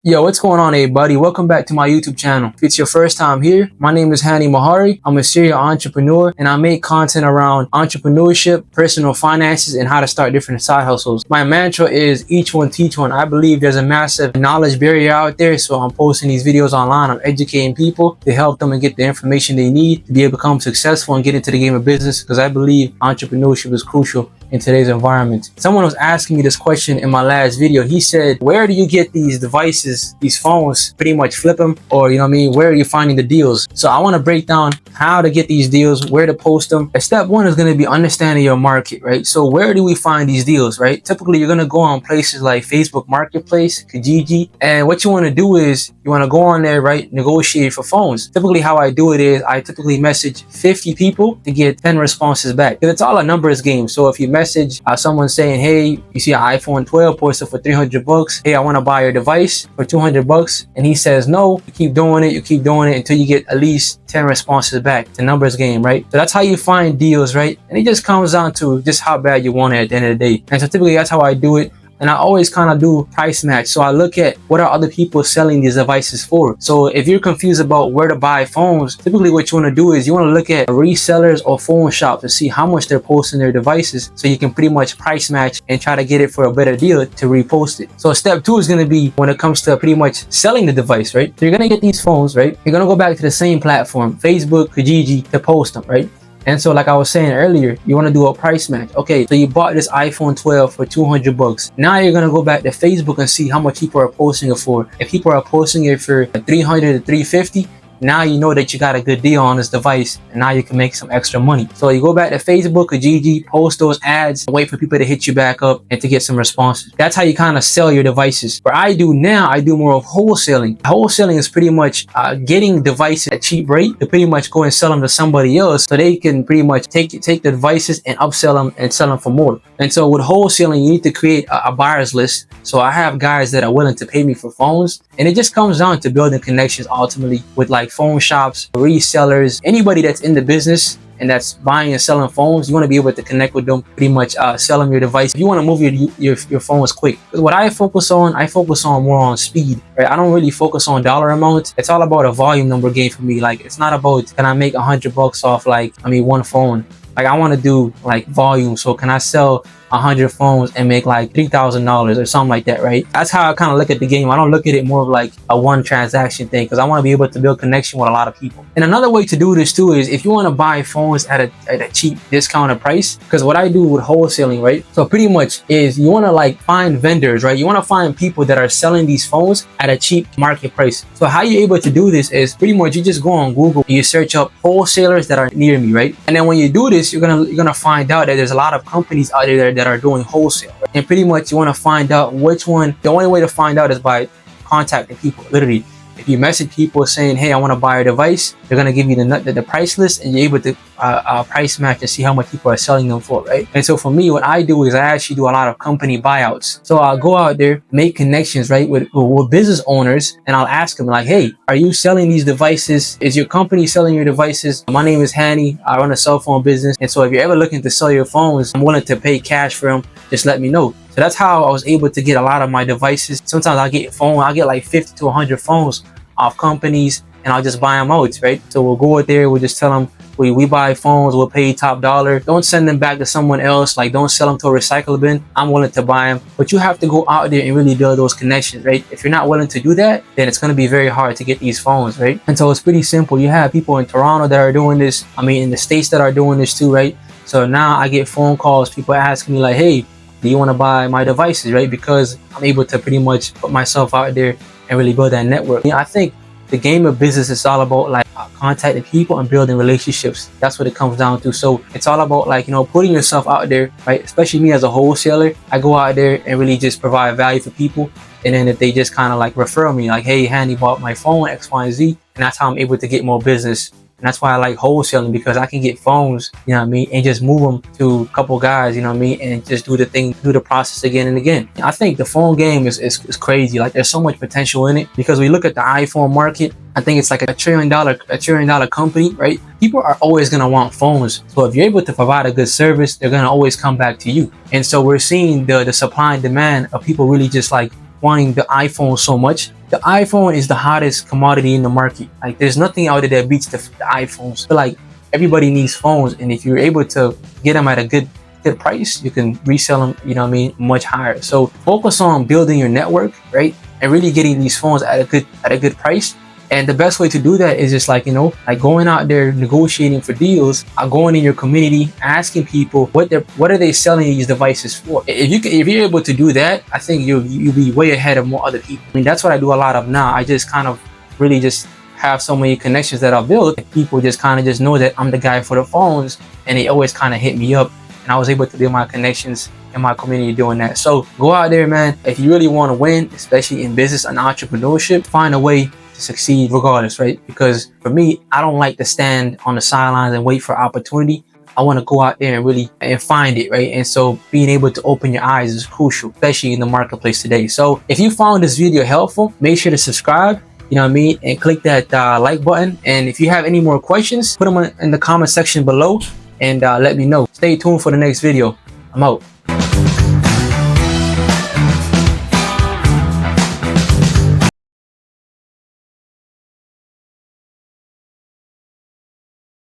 Yo, what's going on, everybody? Welcome back to my YouTube channel. If it's your first time here, my name is Hani Mahari. I'm a serial entrepreneur and I make content around entrepreneurship, personal finances, and how to start different side hustles. My mantra is each one teach one. I believe there's a massive knowledge barrier out there, so I'm posting these videos online. I'm educating people to help them and get the information they need to be able to become successful and get into the game of business, because I believe entrepreneurship is crucial in today's environment. Someone was asking me this question in my last video. He said, where do you get these devices, these phones, pretty much flip them, or where are you finding the deals? So I want to break down how to get these deals, where to post them. And step one is going to be understanding your market, right? So where do we find these deals, right? Typically, you're going to go on places like Facebook Marketplace, Kijiji, and what you want to do is you want to go on there, right? Negotiate for phones. Typically, how I do it is I typically message 50 people to get 10 responses back. Because it's all a numbers game. So if you message someone saying, hey, you see an iPhone 12 posted for 300 bucks. Hey, I want to buy your device for 200 bucks. And he says no. You keep doing it until you get at least 10 responses back. It's a numbers game, right? So that's how you find deals, right? And it just comes down to just how bad you want it at the end of the day. And so typically that's how I do it. And I always kind of do price match. So I look at what are other people selling these devices for. So if you're confused about where to buy phones, typically what you want to do is you want to look at resellers or phone shops to see how much they're posting their devices, so you can pretty much price match and try to get it for a better deal to repost it. So step two is going to be when it comes to pretty much selling the device, right? So you're going to get these phones, right? You're going to go back to the same platform, Facebook, Kijiji, to post them, right? And so like I was saying earlier, you want to do a price match. Okay, so you bought this iPhone 12 for 200 bucks. Now you're going to go back to Facebook and see how much people are posting it for. If people are posting it for 300 to 350, now you know that you got a good deal on this device, and now you can make some extra money. So you go back to Facebook or Kijiji, post those ads, wait for people to hit you back up and to get some responses. That's how you kind of sell your devices. What I do now, I do more of wholesaling. Wholesaling is pretty much getting devices at a cheap rate to pretty much go and sell them to somebody else, so they can pretty much take the devices and upsell them and sell them for more. And so with wholesaling, you need to create a buyer's list. So I have guys that are willing to pay me for phones, and it just comes down to building connections ultimately with like phone shops, resellers, anybody that's in the business and that's buying and selling phones. You want to be able to connect with them, pretty much sell them your device. If you want to move your phones quick. What I focus on more on speed, right? I don't really focus on dollar amounts. It's all about a volume number game for me. Like, it's not about can I make 100 bucks off one phone. Like, I want to do like volume. So can I sell 100 phones and make like $3,000 or something like that, right? That's how I kind of look at the game. I don't look at it more of like a one transaction thing, because I want to be able to build connection with a lot of people. And another way to do this too is if you want to buy phones at a cheap discounted price, because what I do with wholesaling, right? So pretty much is you want to like find vendors, right? You want to find people that are selling these phones at a cheap market price. So how you're able to do this is pretty much you just go on Google, you search up wholesalers that are near me, right? And then when you do this, you're gonna find out that there's a lot of companies out there that are doing wholesale, right? And pretty much you want to find out which one. The only way to find out is by contacting people. Literally, if you message people saying, hey, I want to buy a device, they're going to give you the price list, and you're able to price match and see how much people are selling them for, right? And so for me, what I do is I actually do a lot of company buyouts. So I'll go out there, make connections, right, with business owners, and I'll ask them like, hey, are you selling these devices? Is your company selling your devices? My name is Hani. I run a cell phone business. And so if you're ever looking to sell your phones, I'm willing to pay cash for them. Just let me know. So that's how I was able to get a lot of my devices. Sometimes I get like 50 to 100 phones off companies, and I'll just buy them out, right? So we'll go out there, we'll just tell them we buy phones, we'll pay top dollar. Don't send them back to someone else. Like, don't sell them to a recycle bin. I'm willing to buy them. But you have to go out there and really build those connections, right? If you're not willing to do that, then it's going to be very hard to get these phones, right? And so it's pretty simple. You have people in Toronto that are doing this. In the States that are doing this too, right? So now I get phone calls, people asking me like, hey, do you want to buy my devices, right? Because I'm able to pretty much put myself out there and really build that network. I think the game of business is all about like contacting people and building relationships. That's what it comes down to. So it's all about like, putting yourself out there, right? Especially me as a wholesaler, I go out there and really just provide value for people. And then if they just kind of like refer me like, hey, Hani bought my phone, X, Y, and Z, and that's how I'm able to get more business. And that's why I like wholesaling, because I can get phones, and just move them to a couple guys, and just do the process again and again. I think the phone game is crazy. Like, there's so much potential in it, because we look at the iPhone market. I think it's like a $1 trillion company, right? People are always going to want phones. So if you're able to provide a good service, they're going to always come back to you. And so we're seeing the supply and demand of people really just like wanting the iPhone so much The iPhone is the hottest commodity in the market. Like there's nothing out there that beats the iPhones. But like everybody needs phones, and if you're able to get them at a good price, you can resell them, you know what I mean, much higher. So focus on building your network, right? And really getting these phones at a good price. And the best way to do that is just like, you know, like going out there negotiating for deals, going in your community, asking people what are they selling these devices for. If you're able to do that, I think you'll be way ahead of more other people. I mean, that's what I do a lot of now. I just kind of really just have so many connections that I've built. People just kind of just know that I'm the guy for the phones, and they always kind of hit me up. And I was able to build my connections in my community doing that. So go out there, man. If you really want to win, especially in business and entrepreneurship, find a way to succeed regardless, right? Because for me, I don't like to stand on the sidelines and wait for opportunity. I want to go out there and really find it, right? And so being able to open your eyes is crucial, especially in the marketplace today. So if you found this video helpful, make sure to subscribe, you know what I mean, and click that like button. And if you have any more questions, put them in the comment section below and let me know. Stay tuned for the next video. I'm out.